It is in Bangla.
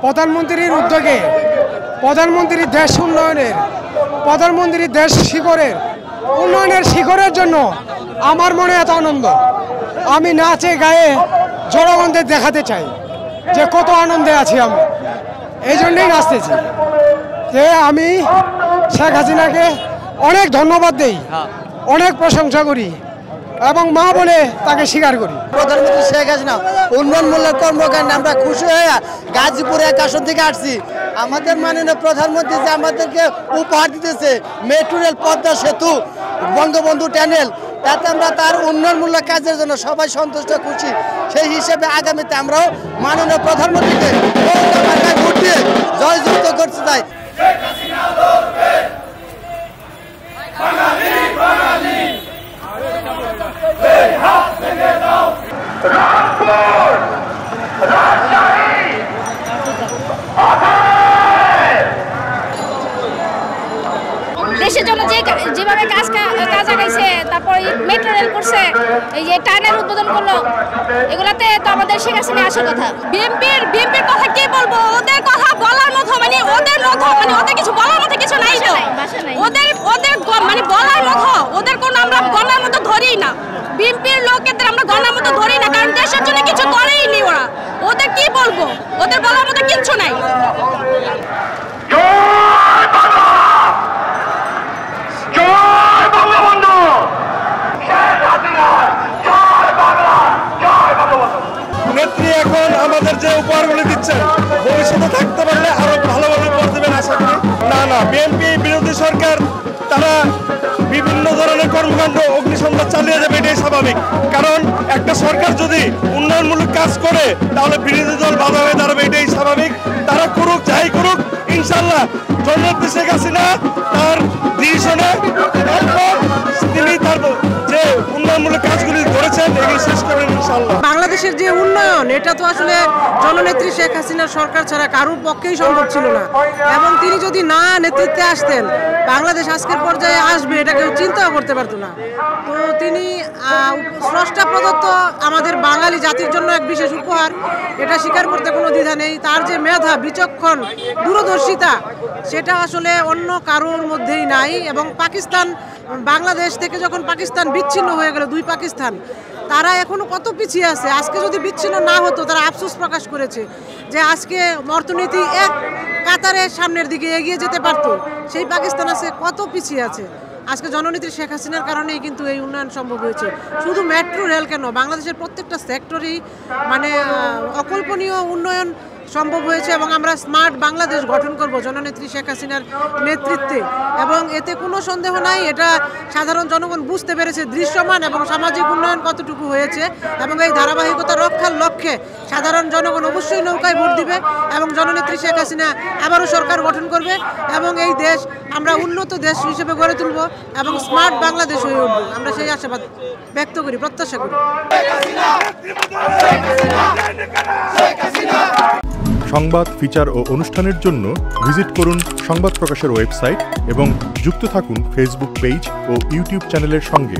প্রধানমন্ত্রীর উদ্যোগে প্রধানমন্ত্রীর দেশ উন্নয়নের প্রধানমন্ত্রীর দেশ শিখরের উন্নয়নের শিখরের জন্য আমার মনে এত আনন্দ। আমি নাচে গায়ে জনগণদের দেখাতে চাই যে কত আনন্দে আছি আমি, এই জন্যই নাচতেছি। যে আমি শেখ হাসিনাকে অনেক ধন্যবাদ দেই, অনেক প্রশংসা করি এবং মা বলে তাকে স্বীকার করি। প্রধানমন্ত্রী শেখ হাসিনা উন্নয়নমূলক কর্মকাণ্ডে আমরা খুশি হয়ে গাজীপুর 1 আসন থেকে আসছি। আমাদের মাননীয় প্রধানমন্ত্রী যে আমাদেরকে উপহার দিতেছে মেট্রো রেল, পদ্মা সেতু, বঙ্গবন্ধু টানেল, তাতে আমরা তার উন্নয়নমূলক কাজের জন্য সবাই সন্তুষ্ট খুশি। সেই হিসেবে আগামীতে আমরাও মাননীয় প্রধানমন্ত্রীকে ভোট দিয়ে জয়যুক্ত করতে চাই। দেশের জন্য যেভাবে কাজ আগাইছে, তারপর মেট্রো রেল করছে, এই যে টানেল উদ্বোধন করলো, এগুলাতে তো আমাদের শেখ হাসিনা আসার কথা। বিএনপির কথা কি বলবো, ওদের কথা বলার মতো ওদের কিছু বলার মতো কিছু নাই তো। ওদের মানে বলার মতো ওদের কোন আমরা গণার মতো ধরি না। বিএনপির লোকেদের আমরা গণার মতো ধরি না, কারণ দেশের জন্য কিছু করেই নি ওরা। ওদের কি বলবো, ওদের বলার মতো কিচ্ছু নাই। নেত্রী এখন আমাদের যে উপহারগুলি দিচ্ছেন, ভবিষ্যতে থাকতে পারলে আরো ভালোভাবে করবেন আশা করি। না, বিএনপি বিরোধী সরকার তারা বিভিন্ন ধরনের কর্মকাণ্ড অগ্নিসংযোগ চালিয়ে যাবে, এটাই স্বাভাবিক। কারণ একটা সরকার যদি উন্নয়নমূলক কাজ করে তাহলে বিরোধী দল বাধা হয়ে দাঁড়াবে, এটাই স্বাভাবিক। তারা করুক, যাই করুক, ইনশাল্লাহ জননেত্রী শেখ হাসিনা তার ডিসিশনে তিনি তার যে উন্নয়নমূলক কাজগুলি ধরেছেন এগুলি শেষ করবেন ইনশাল্লাহ। বাংলাদেশের যে উন্নয়ন, এটা তো আসলে জননেত্রী শেখ হাসিনার সরকার ছাড়া কারোর পক্ষেই সম্ভব ছিল না। এবং তিনি যদি না নেতৃত্বে আসতেন, বাংলাদেশ আজকের পর্যায়ে আসবে এটা কেউ চিন্তাও করতে পারতো না। তো তিনি স্রষ্টা প্রদত্ত আমাদের বাঙালি জাতির জন্য এক বিশেষ উপহার, এটা স্বীকার করতে কোনো দ্বিধা নেই। তার যে মেধা, বিচক্ষণ, দূরদর্শিতা, সেটা আসলে অন্য কারোর মধ্যেই নাই। এবং পাকিস্তান, বাংলাদেশ থেকে যখন পাকিস্তান বিচ্ছিন্ন হয়ে গেল, 2 পাকিস্তান, তারা এখনো কত পিছিয়ে আছে। আজকে যদি বিচ্ছিন্ন না হতো, তারা আফসোস প্রকাশ করেছে যে আজকে অর্থনীতি এক কাতারে সামনের দিকে এগিয়ে যেতে পারতো। সেই পাকিস্তান আছে কত পিছিয়ে আছে। আজকে জননেত্রী শেখ হাসিনার কারণেই কিন্তু এই উন্নয়ন সম্ভব হয়েছে। শুধু মেট্রো রেল কেন, বাংলাদেশের প্রত্যেকটা সেক্টরেই মানে অকল্পনীয় উন্নয়ন সম্ভব হয়েছে। এবং আমরা স্মার্ট বাংলাদেশ গঠন করব জননেত্রী শেখ হাসিনার নেতৃত্বে। এবং এতে কোনো সন্দেহ নাই, এটা সাধারণ জনগণ বুঝতে পেরেছে দৃশ্যমান এবং সামাজিক উন্নয়ন কতটুকু হয়েছে। এবং এই ধারাবাহিকতা রক্ষার লক্ষ্যে সাধারণ জনগণ অবশ্যই নৌকায় ভোট দিবে এবং জননেত্রী শেখ হাসিনা আবারও সরকার গঠন করবে এবং এই দেশ আমরা উন্নত দেশ হিসেবে গড়ে তুলব এবং স্মার্ট বাংলাদেশ হয়ে উঠব। আমরা সেই আশাবাদ ব্যক্ত করি, প্রত্যাশা করি। সংবাদ, ফিচার ও অনুষ্ঠানের জন্য ভিজিট করুন সংবাদ প্রকাশের ওয়েবসাইট এবং যুক্ত থাকুন ফেসবুক পেজ ও ইউটিউব চ্যানেলের সঙ্গে।